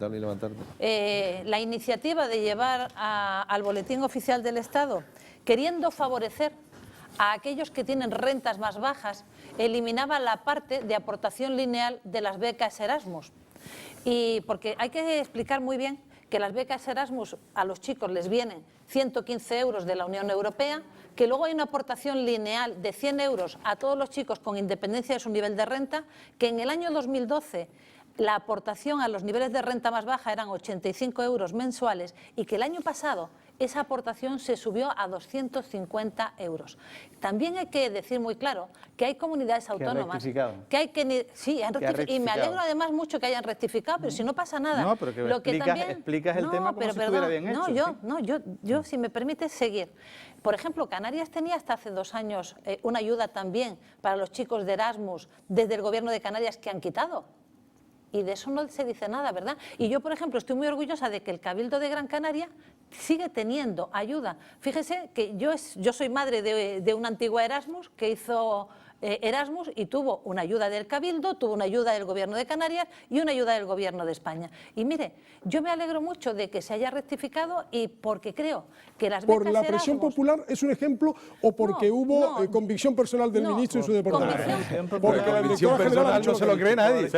la iniciativa de llevar al Boletín Oficial del Estado, queriendo favorecer a aquellos que tienen rentas más bajas, eliminaba la parte de aportación lineal de las becas Erasmus. Y porque hay que explicar muy bien que las becas Erasmus a los chicos les vienen 115 euros de la Unión Europea, que luego hay una aportación lineal de 100 euros a todos los chicos con independencia de su nivel de renta, que en el año 2012 la aportación a los niveles de renta más baja eran 85 euros mensuales y que el año pasado esa aportación se subió a 250 euros. También hay que decir muy claro que hay comunidades autónomas que hay que... Sí, han rectificado. Y me alegro además mucho que hayan rectificado, pero si no pasa nada. No, pero que explicas el tema como si estuviera bien hecho. Yo, si me permite seguir. Por ejemplo, Canarias tenía hasta hace 2 años una ayuda también para los chicos de Erasmus desde el Gobierno de Canarias que han quitado. Y de eso no se dice nada, ¿verdad? Y yo, por ejemplo, estoy muy orgullosa de que el Cabildo de Gran Canaria sigue teniendo ayuda. Fíjese que yo soy madre de una antigua Erasmus que hizo Erasmus y tuvo una ayuda del Cabildo, tuvo una ayuda del Gobierno de Canarias y una ayuda del Gobierno de España. Y mire, yo me alegro mucho de que se haya rectificado y porque creo que las becas ¿Por la presión Erasmus, popular es un ejemplo o porque hubo convicción personal del ministro y su departamento? Porque la Convicción personal no se lo cree nadie.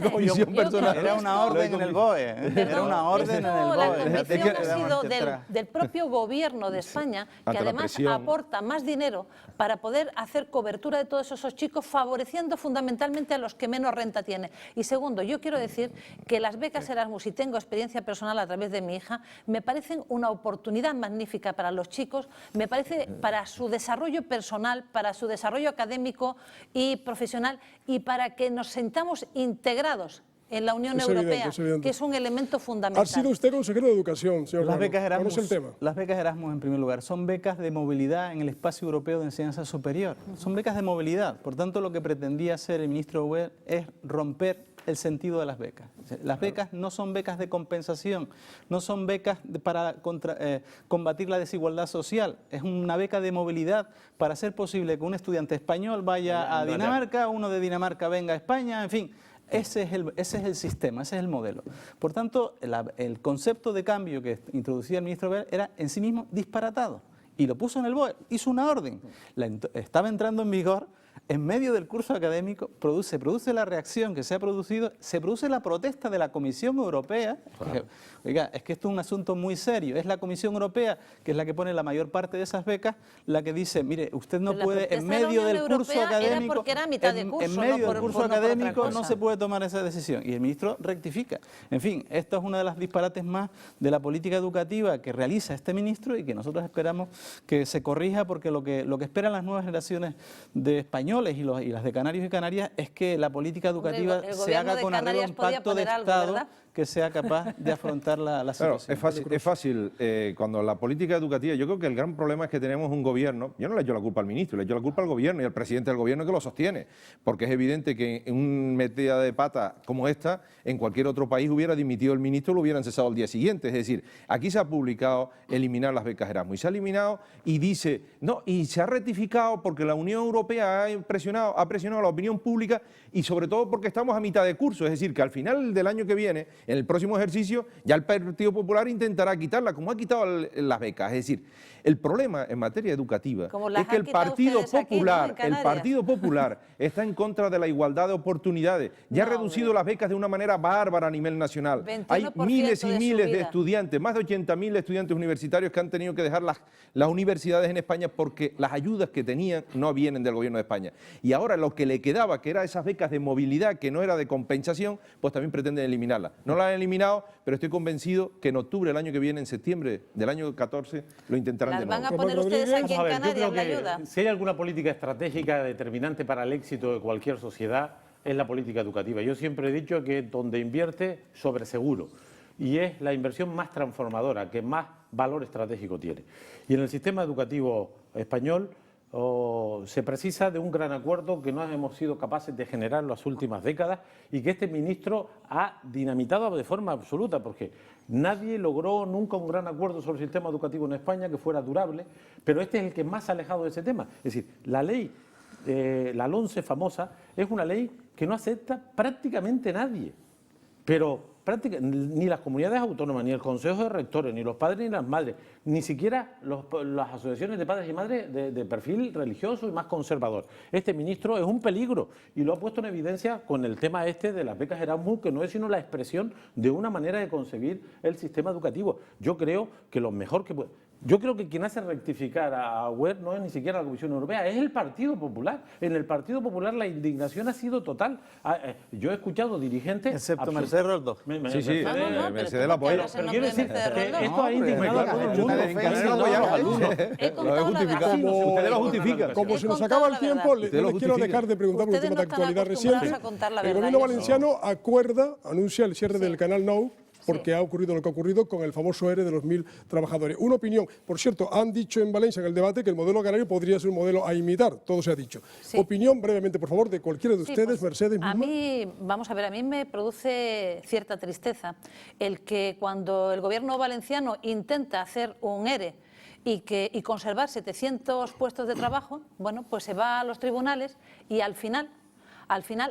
Convicción personal. Era una orden en el BOE. Era una orden en el No, la BOE. convicción ha sido del propio Gobierno de España, que ante la además presión. aporta más dinero para poder hacer cobertura de todos esos chicos, favoreciendo fundamentalmente a los que menos renta tienen. Y segundo, yo quiero decir que las becas Erasmus, y tengo experiencia personal a través de mi hija, me parecen una oportunidad magnífica para los chicos, me parece para su desarrollo personal, para su desarrollo académico y profesional, y para que nos sintamos integrados en la Unión Europea, que es un elemento fundamental. Ha sido usted consejero de Educación, señor Las Ramos. becas Erasmus, Conoce el tema. las becas Erasmus, en primer lugar, son becas de movilidad en el espacio europeo de enseñanza superior. Son becas de movilidad. Por tanto, lo que pretendía hacer el ministro Wert es romper el sentido de las becas. Las becas no son becas de compensación, no son becas para combatir la desigualdad social. Es una beca de movilidad para hacer posible que un estudiante español vaya a Dinamarca, uno de Dinamarca venga a España, en fin. Ese es el sistema, ese es el modelo. Por tanto, el concepto de cambio que introducía el ministro Wert era en sí mismo disparatado. Y lo puso en el BOE, hizo una orden. Estaba entrando en vigor. En medio del curso académico se produce la reacción que se ha producido, se produce la protesta de la Comisión Europea. Claro. Oiga, es que esto es un asunto muy serio. Es la Comisión Europea, que es la que pone la mayor parte de esas becas, la que dice, mire, usted no puede, en medio del curso académico, en medio del curso académico no se puede tomar esa decisión. Y el ministro rectifica. En fin, esto es una de las disparates más de la política educativa que realiza este ministro y que nosotros esperamos que se corrija, porque lo que esperan las nuevas generaciones de españoles y las de Canarios y Canarias es que la política educativa se haga con arreglo a un pacto de Estado que sea capaz de afrontar la situación. Claro, es fácil cuando la política educativa, yo creo que el gran problema es que tenemos un gobierno, yo no le echo la culpa al ministro, le echo la culpa al gobierno y al presidente del gobierno que lo sostiene, porque es evidente que en una metida de pata como esta, en cualquier otro país hubiera dimitido el ministro y lo hubieran cesado al día siguiente. Es decir, aquí se ha publicado eliminar las becas Erasmus y se ha eliminado y dice, no, y se ha rectificado porque la Unión Europea ha presionado a la opinión pública y sobre todo porque estamos a mitad de curso, es decir, que al final del año que viene, en el próximo ejercicio, ya el Partido Popular intentará quitarla, como ha quitado las becas. Es decir, El problema en materia educativa Como las es que han quitado ustedes aquí, ¿no? En Canarias. El Partido Popular está en contra de la igualdad de oportunidades. Ya ha reducido las becas de una manera bárbara a nivel nacional. Hay miles y miles de estudiantes, más de 80.000 estudiantes universitarios que han tenido que dejar las universidades en España porque las ayudas que tenían no vienen del gobierno de España. Y ahora lo que le quedaba, que eran esas becas de movilidad, que no era de compensación, pues también pretenden eliminarlas. No la han eliminado, pero estoy convencido que en octubre del año que viene, en septiembre del año 14, lo intentarán de nuevo. ¿Las van a poner ustedes aquí en Canarias la ayuda? Si hay alguna política estratégica determinante para el éxito de cualquier sociedad, es la política educativa. Yo siempre he dicho que donde invierte, sobre seguro. Y es la inversión más transformadora, que más valor estratégico tiene. Y en el sistema educativo español se precisa de un gran acuerdo que no hemos sido capaces de generar en las últimas décadas y que este ministro ha dinamitado de forma absoluta, porque nadie logró nunca un gran acuerdo sobre el sistema educativo en España que fuera durable, pero este es el que más se ha alejado de ese tema. Es decir, la ley, la LONCE famosa, es una ley que no acepta prácticamente nadie, pero ni las comunidades autónomas, ni el Consejo de Rectores, ni los padres ni las madres, ni siquiera las asociaciones de padres y madres de perfil religioso y más conservador. Este ministro es un peligro y lo ha puesto en evidencia con el tema este de las becas Erasmus, que no es sino la expresión de una manera de concebir el sistema educativo. Yo creo que lo mejor que puede... Yo creo que quien hace rectificar a Wert no es ni siquiera la Comisión Europea, es el Partido Popular. En el Partido Popular la indignación ha sido total. Yo he escuchado dirigentes... Excepto Mercedes Roldós. Mercedes la apoya. Pero quiero decir que esto ha indignado a todo el mundo. Lo he justificado. Ustedes lo justifican. Como se nos acaba el tiempo, no les quiero dejar de preguntar por un tema de actualidad reciente. El gobierno valenciano anuncia el cierre del canal Now, porque ha ocurrido lo que ha ocurrido con el famoso ERE de los 1.000 trabajadores. Una opinión, por cierto, han dicho en Valencia en el debate que el modelo canario podría ser un modelo a imitar, todo se ha dicho. Sí. Opinión, brevemente, por favor, de cualquiera de ustedes, pues, Mercedes misma. A mí, vamos a ver, a mí me produce cierta tristeza el que cuando el gobierno valenciano intenta hacer un ERE y conservar 700 puestos de trabajo, bueno, pues se va a los tribunales y al final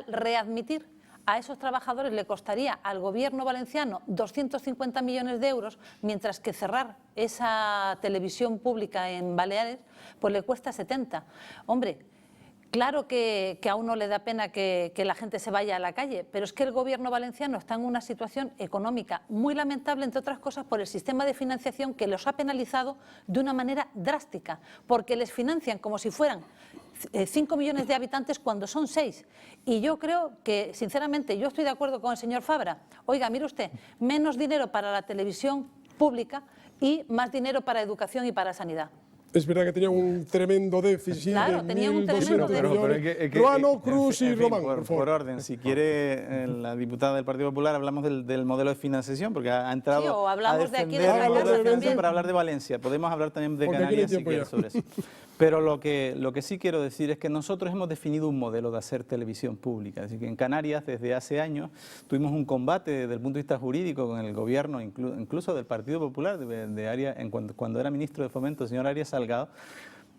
readmitir a esos trabajadores le costaría al gobierno valenciano 250 millones de euros, mientras que cerrar esa televisión pública en Baleares pues le cuesta 70. Hombre, claro que a uno le da pena que la gente se vaya a la calle, pero es que el gobierno valenciano está en una situación económica muy lamentable, entre otras cosas, por el sistema de financiación que los ha penalizado de una manera drástica, porque les financian como si fueran 5 millones de habitantes cuando son 6. Y yo creo que, sinceramente, yo estoy de acuerdo con el señor Fabra. Oiga, mire usted, menos dinero para la televisión pública y más dinero para educación y para sanidad. Es verdad que tenía un tremendo déficit. Claro, tenía un tremendo déficit. Ruano, Cruz y Román, por favor. Por orden, si quiere, la diputada del Partido Popular, hablamos del modelo de financiación, porque ha entrado sí, o hablamos a defender de aquí de esta el modelo casa de financiación también. para hablar de Valencia. Podemos hablar también de Canarias si quiere sobre eso. Pero lo que sí quiero decir es que nosotros hemos definido un modelo de hacer televisión pública. Es decir, que en Canarias, desde hace años, tuvimos un combate desde el punto de vista jurídico con el gobierno, incluso del Partido Popular, cuando era ministro de Fomento, el señor Arias Salgado,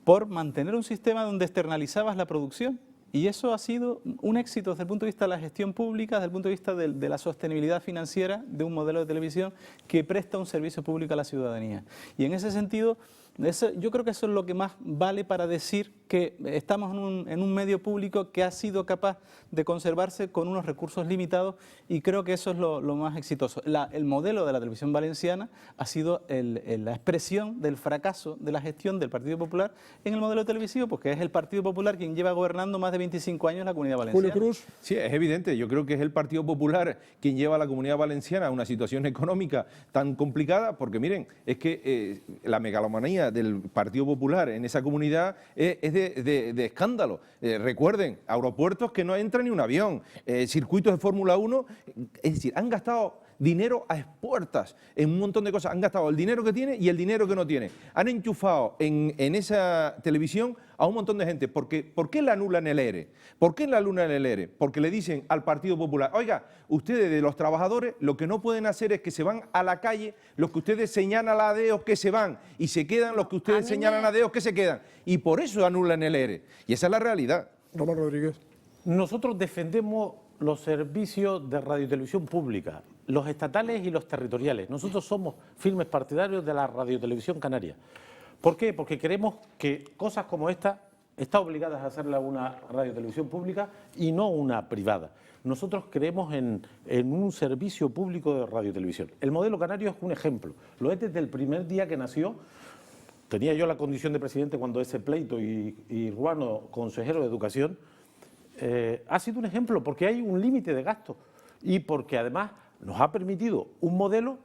por mantener un sistema donde externalizabas la producción. Y eso ha sido un éxito desde el punto de vista de la gestión pública, desde el punto de vista de la sostenibilidad financiera de un modelo de televisión que presta un servicio público a la ciudadanía. Y en ese sentido, yo creo que eso es lo que más vale para decir que estamos en un medio público que ha sido capaz de conservarse con unos recursos limitados, y creo que eso es lo más exitoso. El modelo de la televisión valenciana ha sido la expresión del fracaso de la gestión del Partido Popular en el modelo televisivo, porque es el Partido Popular quien lleva gobernando más de 25 años la Comunidad Valenciana. Julio Cruz. Sí, es evidente. Yo creo que es el Partido Popular quien lleva a la Comunidad Valenciana a una situación económica tan complicada, porque miren, es que la megalomanía del Partido Popular en esa comunidad es de escándalo. Recuerden, aeropuertos que no entra ni un avión, circuitos de Fórmula 1, es decir, han gastado dinero a expuertas en un montón de cosas. Han gastado el dinero que tiene y el dinero que no tiene. Han enchufado en esa televisión a un montón de gente. ¿Por qué la anulan el ERE? ¿Por qué la anulan el ERE? Porque le dicen al Partido Popular, oiga, ustedes de los trabajadores lo que no pueden hacer es que se van a la calle los que ustedes señalan a dedos que se van y se quedan los que ustedes señalan a dedos que se quedan. Y por eso anulan el ERE. Y esa es la realidad. Román Rodríguez. Nosotros defendemos los servicios de radio y televisión pública, los estatales y los territoriales. Nosotros somos firmes partidarios de la radiotelevisión canaria, ¿Por qué? Porque creemos que cosas como esta está obligadas a hacerla una radiotelevisión pública y no una privada. Nosotros creemos en un servicio público de radiotelevisión. El modelo canario es un ejemplo. Lo es desde el primer día que nació. Tenía yo la condición de presidente cuando ese pleito y Ruano, consejero de Educación, ha sido un ejemplo porque hay un límite de gasto y porque además nos ha permitido un modelo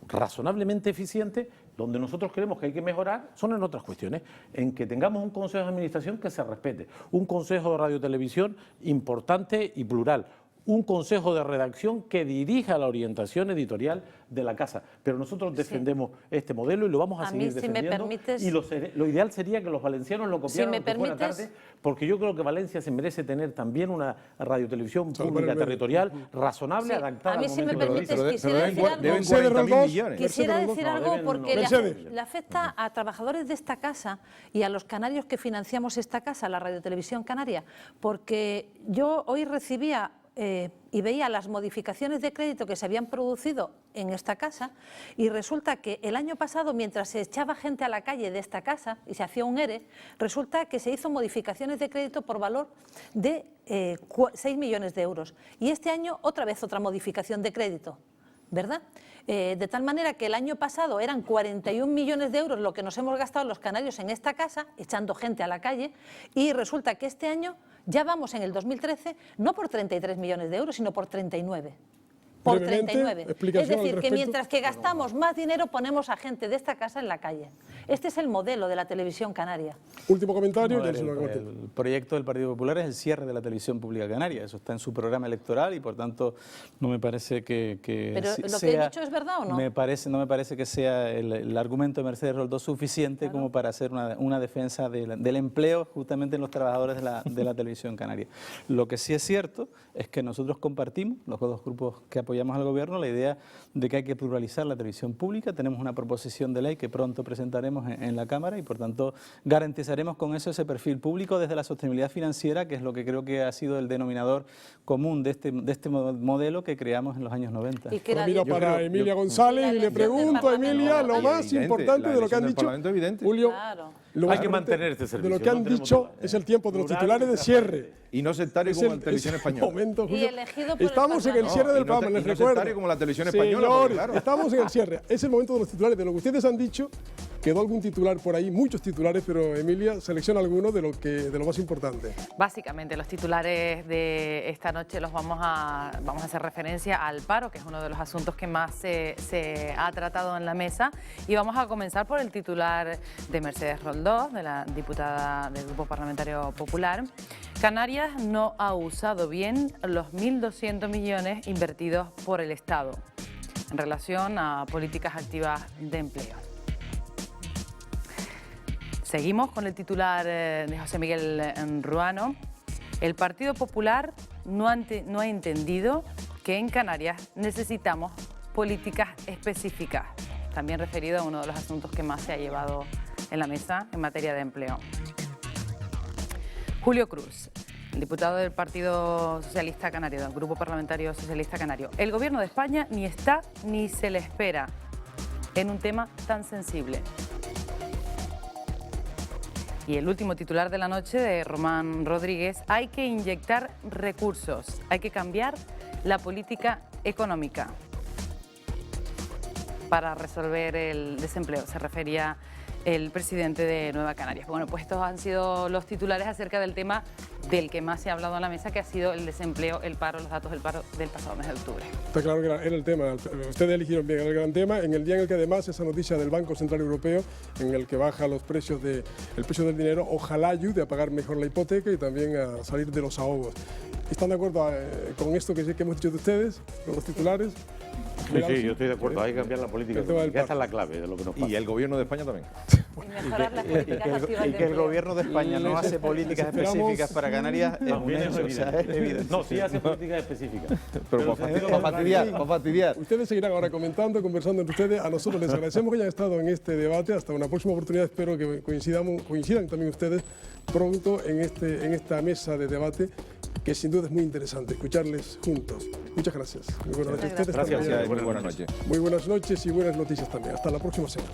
razonablemente eficiente. Donde nosotros creemos que hay que mejorar son en otras cuestiones, en que tengamos un consejo de administración que se respete, un consejo de radiotelevisión importante y plural, un consejo de redacción que dirija la orientación editorial de la casa. Pero nosotros defendemos este modelo y lo vamos a seguir defendiendo. Si me permites, y lo ideal sería que los valencianos lo copiaran, si me permites, tarde, porque yo creo que Valencia se merece tener también una radiotelevisión pública territorial razonable, adaptada. A mí, si me permites, deben 40.000 millones. Quisiera decir algo porque le afecta a trabajadores de esta casa y a los canarios que financiamos esta casa, la Radiotelevisión Canaria, porque yo hoy recibía y veía las modificaciones de crédito que se habían producido en esta casa y resulta que el año pasado, mientras se echaba gente a la calle de esta casa y se hacía un ERE, resulta que se hizo modificaciones de crédito por valor de 6 millones de euros. Y este año otra vez otra modificación de crédito, ¿verdad? De tal manera que el año pasado eran 41 millones de euros lo que nos hemos gastado los canarios en esta casa, echando gente a la calle, y resulta que este año ya vamos en el 2013, no por 33 millones de euros, sino por 39. Por 39. Es decir, que mientras que gastamos más dinero, ponemos a gente de esta casa en la calle. Este es el modelo de la televisión canaria. Último comentario. El proyecto del Partido Popular es el cierre de la televisión pública canaria. Eso está en su programa electoral y, por tanto, no me parece que ¿Pero lo que he dicho es verdad o no? No me parece que sea el argumento de Mercedes Roldós suficiente como para hacer una defensa del empleo justamente en los trabajadores de la televisión canaria. Lo que sí es cierto es que nosotros compartimos, los dos grupos que apoyamos al Gobierno, la idea de que hay que pluralizar la televisión pública. Tenemos una proposición de ley que pronto presentaremos en la Cámara y, por tanto, garantizaremos con eso ese perfil público desde la sostenibilidad financiera, que es lo que creo que ha sido el denominador común de este modelo que creamos en los años 90. Miro para Emilia González y le pregunto a Emilia lo más importante de lo que han dicho. Julio, hay que mantener este servicio. De lo que han dicho es el tiempo de los titulares de cierre. Y no sectario como la televisión española. Momento, y elegido por estamos en el cierre del programa, les recuerdo. Como la televisión española. Señores, claro. estamos en el cierre. Es el momento de los titulares. De lo que ustedes han dicho, quedó algún titular por ahí, muchos titulares, pero Emilia selecciona algunos de lo más importante. Básicamente, los titulares de esta noche los vamos a hacer referencia al paro, que es uno de los asuntos que más se ha tratado en la mesa. Y vamos a comenzar por el titular de Mercedes Roldós, de la diputada del Grupo Parlamentario Popular. Canarias no ha usado bien los 1.200 millones invertidos por el Estado en relación a políticas activas de empleo. Seguimos con el titular de José Miguel Ruano. El Partido Popular no ha entendido que en Canarias necesitamos políticas específicas, también referido a uno de los asuntos que más se ha llevado en la mesa en materia de empleo. Julio Cruz, el diputado del Partido Socialista Canario, del Grupo Parlamentario Socialista Canario. El Gobierno de España ni está ni se le espera en un tema tan sensible. Y el último titular de la noche, de Román Rodríguez: hay que inyectar recursos, hay que cambiar la política económica para resolver el desempleo. Se refería el presidente de Nueva Canarias. Bueno, pues estos han sido los titulares acerca del tema del que más se ha hablado en la mesa, que ha sido el desempleo, el paro, los datos del paro del pasado mes de octubre. Está claro que era el tema. Ustedes eligieron bien el gran tema, en el día en el que además esa noticia del Banco Central Europeo, en el que baja los precios el precio del dinero, ojalá ayude a pagar mejor la hipoteca y también a salir de los ahogos. ¿Están de acuerdo con esto que hemos dicho de ustedes, con los titulares? Sí, yo estoy de acuerdo. Hay que cambiar la política. Esa es la clave de lo que nos pasa. Y el Gobierno de España también. Y mejorar las políticas activas de y que el empleo. Gobierno de España no hace políticas específicas para Canarias es un hecho, o sea, es evidente. No, sí hace políticas específicas. Pero para fastidiar. Ustedes seguirán ahora comentando, conversando entre ustedes. A nosotros les agradecemos que hayan estado en este debate. Hasta una próxima oportunidad. Espero que coincidan también ustedes pronto en esta mesa de debate, que sin duda es muy interesante escucharles juntos. Muchas gracias. Muy buenas noches. Gracias. Muy buenas noches. Muy buenas noches y buenas noticias también. Hasta la próxima semana.